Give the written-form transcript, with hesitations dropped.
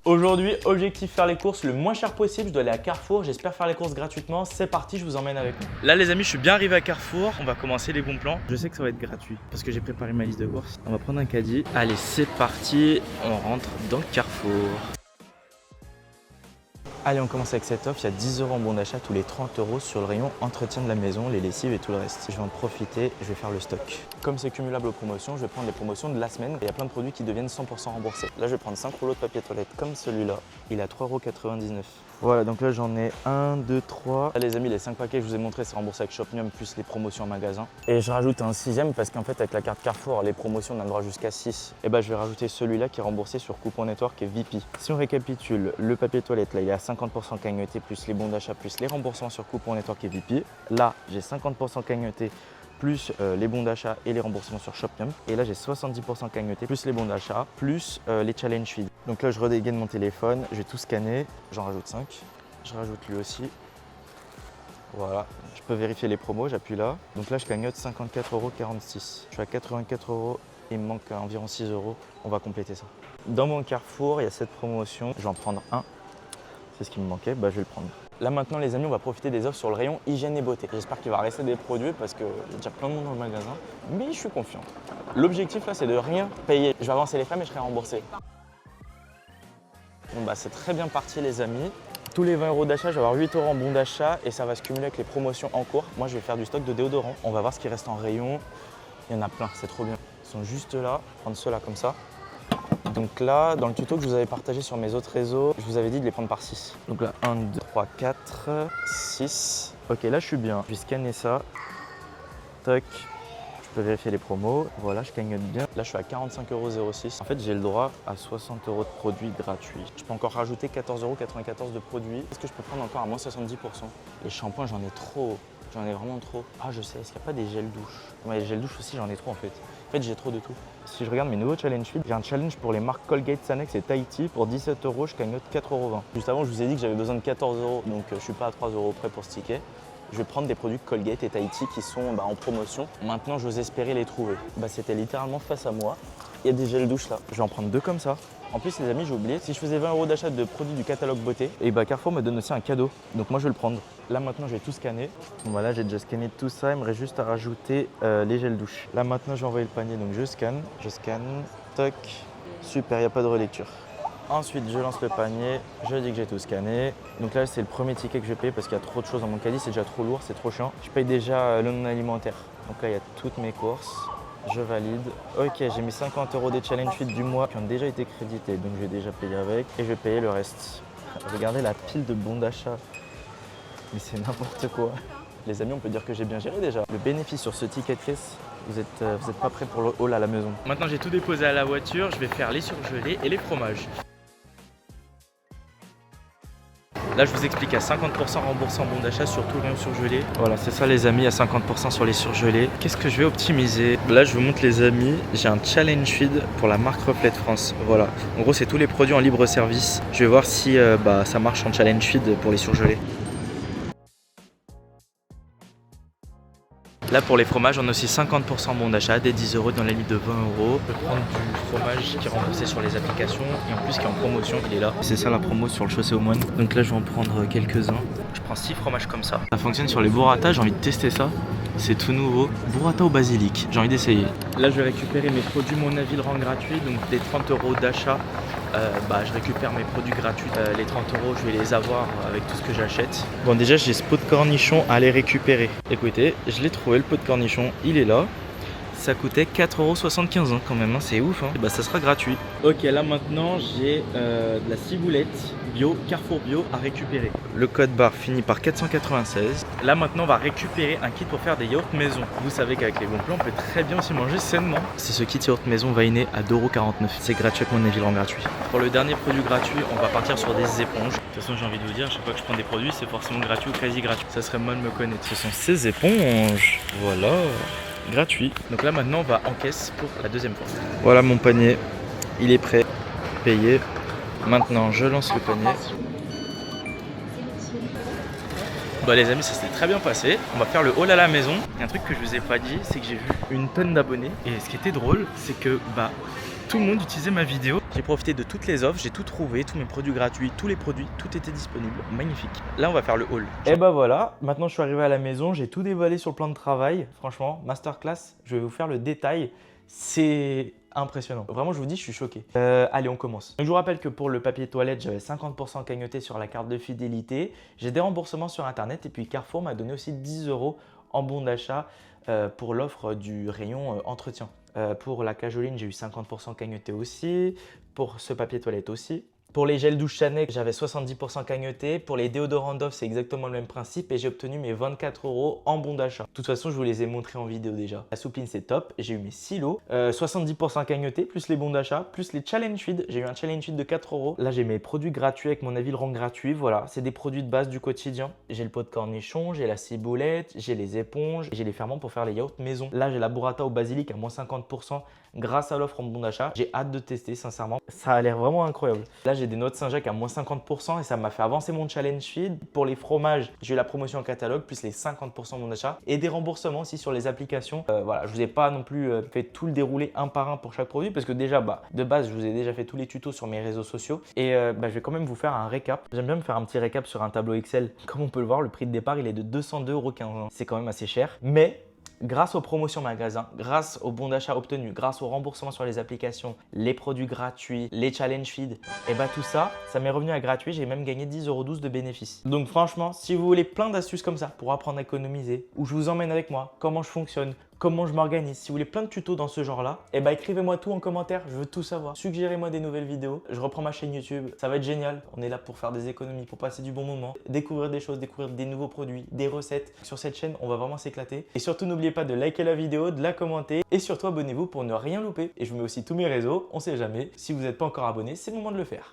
Aujourd'hui, objectif faire les courses le moins cher possible. Je dois aller à Carrefour, j'espère faire les courses gratuitement. C'est parti, je vous emmène avec moi. Là les amis, je suis bien arrivé à Carrefour. On va commencer les bons plans. Je sais que ça va être gratuit parce que j'ai préparé ma liste de courses. On va prendre un caddie. Allez, c'est parti, on rentre dans Carrefour. Allez, on commence avec cette offre. Il y a 10 € en bon d'achat tous les 30 € sur le rayon entretien de la maison, les lessives et tout le reste. Je vais en profiter, je vais faire le stock. Comme c'est cumulable aux promotions, je vais prendre les promotions de la semaine. Et il y a plein de produits qui deviennent 100% remboursés. Là, je vais prendre 5 rouleaux de papier toilette comme celui-là. Il est à 3,99 €. Voilà, donc là j'en ai 1, 2, 3. Là les amis, les 5 paquets que je vous ai montrés, c'est remboursé avec Shopmium plus les promotions en magasin. Et je rajoute un 6e parce qu'en fait avec la carte Carrefour, les promotions on a le droit jusqu'à 6. Et bah je vais rajouter celui-là qui est remboursé sur Coupon Network et VP. Si on récapitule, le papier toilette là il est à 50% cagnoté plus les bons d'achat plus les remboursements sur Coupon Network et VP. Là j'ai 50% cagnoté plus les bons d'achat et les remboursements sur Shopmium. Et là j'ai 70% cagnoté plus les bons d'achat plus les challenge feed. Donc là je redégaine mon téléphone, je vais tout scanner, j'en rajoute 5. Je rajoute lui aussi. Voilà, je peux vérifier les promos, j'appuie là. Donc là je cagnote 54,46 €. Je suis à 84 €, il me manque environ 6 €. On va compléter ça. Dans mon Carrefour, il y a cette promotion, je vais en prendre un. C'est ce qui me manquait, bah je vais le prendre. Là maintenant les amis, on va profiter des offres sur le rayon hygiène et beauté. J'espère qu'il va rester des produits parce qu'il y a déjà plein de monde dans le magasin, mais je suis confiant. L'objectif là c'est de rien payer. Je vais avancer les frais mais je serai remboursé. Bon bah c'est très bien parti les amis. Tous les 20 € d'achat, je vais avoir 8 € en bon d'achat et ça va se cumuler avec les promotions en cours. Moi je vais faire du stock de déodorant. On va voir ce qui reste en rayon. Il y en a plein, c'est trop bien. Ils sont juste là, je vais prendre ceux-là comme ça. Donc là, dans le tuto que je vous avais partagé sur mes autres réseaux, je vous avais dit de les prendre par 6. Donc là, 1, 2, 3, 4, 6. Ok, là je suis bien. Je vais scanner ça. Toc. Je peux vérifier les promos. Voilà, je cagnotte bien. Là, je suis à 45,06 €. En fait, j'ai le droit à 60 € de produits gratuits. Je peux encore rajouter 14,94 € de produits. Est-ce que je peux prendre encore à moins 70%? Les shampoings, j'en ai trop. J'en ai vraiment trop. Ah, je sais, est-ce qu'il n'y a pas des gels douche? Ouais, les gels douche aussi, j'en ai trop en fait. En fait, j'ai trop de tout. Si je regarde mes nouveaux challenge feed, j'ai un challenge pour les marques Colgate, Sanex et Tahiti. Pour 17 €, je cagnotte 4,20 €. Juste avant, je vous ai dit que j'avais besoin de 14 €, donc je suis pas à 3 € près pour ce ticket. Je vais prendre des produits Colgate et Tahiti qui sont en promotion. Maintenant, j'ose espérer les trouver. C'était littéralement face à moi. Il y a des gels douche là. Je vais en prendre 2 comme ça. En plus, les amis, j'ai oublié, si je faisais 20 € d'achat de produits du catalogue beauté, et Carrefour me donne aussi un cadeau. Donc moi, je vais le prendre. Là, maintenant, je vais tout scanner. Bon, voilà, j'ai déjà scanné tout ça. Il me reste juste à rajouter les gels douche. Là, maintenant, je vais envoyer le panier. Donc je scanne, toc. Super, il n'y a pas de relecture. Ensuite, je lance le panier, je dis que j'ai tout scanné. Donc là, c'est le premier ticket que je paye parce qu'il y a trop de choses dans mon caddie, c'est déjà trop lourd, c'est trop chiant. Je paye déjà le non alimentaire. Donc là, il y a toutes mes courses. Je valide. Ok, j'ai mis 50 € des challenge feed du mois qui ont déjà été crédités, donc je vais déjà payer avec et je vais payer le reste. Regardez la pile de bons d'achat. Mais c'est n'importe quoi. Les amis, on peut dire que j'ai bien géré déjà. Le bénéfice sur ce ticket de caisse, vous êtes pas prêts pour le haul à la maison. Maintenant, j'ai tout déposé à la voiture. Je vais faire les surgelés et les fromages. Là, je vous explique à 50% remboursé en bon d'achat sur tout le rayon surgelé. Voilà, c'est ça les amis, à 50% sur les surgelés. Qu'est-ce que je vais optimiser? Là, je vous montre les amis, j'ai un challenge feed pour la marque Reflet de France. Voilà, en gros, c'est tous les produits en libre service. Je vais voir si ça marche en challenge feed pour les surgelés. Là pour les fromages, on a aussi 50% bon d'achat, des 10 € dans la limite de 20 €. Je peux prendre du fromage qui est remboursé sur les applications et en plus qui est en promotion, il est là. C'est ça la promo sur le Chaussée aux Moines. Donc là je vais en prendre quelques-uns. Je prends 6 fromages comme ça. Ça fonctionne sur les burrata, j'ai envie de tester ça. C'est tout nouveau. Burrata au basilic, j'ai envie d'essayer. Là je vais récupérer mes produits Mon Avis le rend gratuit, donc des 30 € d'achat. Je récupère mes produits gratuits. Les 30 €, je vais les avoir avec tout ce que j'achète. Bon, déjà, j'ai ce pot de cornichons à aller récupérer. Écoutez, je l'ai trouvé, le pot de cornichons, il est là. Ça coûtait 4,75 € quand même, hein. C'est ouf. Hein. Ça sera gratuit. Ok, là maintenant, j'ai de la ciboulette bio, Carrefour bio à récupérer. Le code barre finit par 496. Là maintenant, on va récupérer un kit pour faire des yaourts maison. Vous savez qu'avec les bons plans, on peut très bien aussi manger sainement. C'est ce kit yaourt maison Vainé à 2,49 €. C'est gratuit avec Mon Avis le rend gratuit. Pour le dernier produit gratuit, on va partir sur des éponges. De toute façon, j'ai envie de vous dire, chaque fois que je prends des produits, c'est forcément gratuit ou quasi gratuit. Ça serait mal de me connaître. Ce sont ces éponges. Voilà. Gratuit. Donc là maintenant on va en caisse pour la deuxième fois. Voilà mon panier, il est prêt, payé. Maintenant je lance le panier. Les amis, ça s'est très bien passé. On va faire le haul à la maison. Il y a un truc que je vous ai pas dit, c'est que j'ai vu une tonne d'abonnés. Et ce qui était drôle, c'est que tout le monde utilisait ma vidéo. J'ai profité de toutes les offres, j'ai tout trouvé, tous mes produits gratuits, tous les produits, tout était disponible. Magnifique. Là, on va faire le haul. Et bah voilà, maintenant je suis arrivé à la maison, j'ai tout dévoilé sur le plan de travail. Franchement, masterclass, je vais vous faire le détail. C'est impressionnant. Vraiment, je vous dis, je suis choqué. Allez, on commence. Donc, je vous rappelle que pour le papier toilette, j'avais 50% cagnoté sur la carte de fidélité. J'ai des remboursements sur Internet et puis Carrefour m'a donné aussi 10 € en bon d'achat pour l'offre du rayon entretien. Pour la cajoline, j'ai eu 50% cagnoté aussi. Pour ce papier toilette aussi. Pour les gels douche Chanel, j'avais 70% cagnoté. Pour les déodorants Dove, c'est exactement le même principe et j'ai obtenu mes 24 € en bon d'achat. De toute façon, je vous les ai montrés en vidéo déjà. La soupline, c'est top. J'ai eu mes silos, 70% cagnoté, plus les bons d'achat, plus les challenge feed. J'ai eu un challenge feed de 4 €. Là, j'ai mes produits gratuits avec mon avis le rang gratuit. Voilà, c'est des produits de base du quotidien. J'ai le pot de cornichon, j'ai la ciboulette, j'ai les éponges, j'ai les ferments pour faire les yaourts maison. Là, j'ai la burrata au basilic à moins 50% grâce à l'offre en bon d'achat. J'ai hâte de tester, sincèrement. Ça a l'air vraiment incroyable. Là, j'ai des noix de Saint-Jacques à moins 50% et ça m'a fait avancer mon challenge feed. Pour les fromages, j'ai eu la promotion en catalogue plus les 50% de mon achat et des remboursements aussi sur les applications. Voilà, je vous ai pas non plus fait tout le déroulé un par un pour chaque produit parce que déjà, de base, je vous ai déjà fait tous les tutos sur mes réseaux sociaux et je vais quand même vous faire un récap. J'aime bien me faire un petit récap sur un tableau Excel. Comme on peut le voir, le prix de départ, il est de 202,15 €. C'est quand même assez cher, mais grâce aux promotions magasin, grâce aux bons d'achat obtenus, grâce aux remboursements sur les applications, les produits gratuits, les challenge feed, et tout ça, ça m'est revenu à gratuit. J'ai même gagné 10,12 € de bénéfices. Donc franchement, si vous voulez plein d'astuces comme ça pour apprendre à économiser, où je vous emmène avec moi, comment je fonctionne, comment je m'organise, si vous voulez plein de tutos dans ce genre-là, écrivez-moi tout en commentaire, je veux tout savoir. Suggérez-moi des nouvelles vidéos, je reprends ma chaîne YouTube, ça va être génial. On est là pour faire des économies, pour passer du bon moment, découvrir des choses, découvrir des nouveaux produits, des recettes. Sur cette chaîne, on va vraiment s'éclater. Et surtout, n'oubliez pas de liker la vidéo, de la commenter et surtout abonnez-vous pour ne rien louper. Et je vous mets aussi tous mes réseaux, on sait jamais. Si vous n'êtes pas encore abonné, c'est le moment de le faire.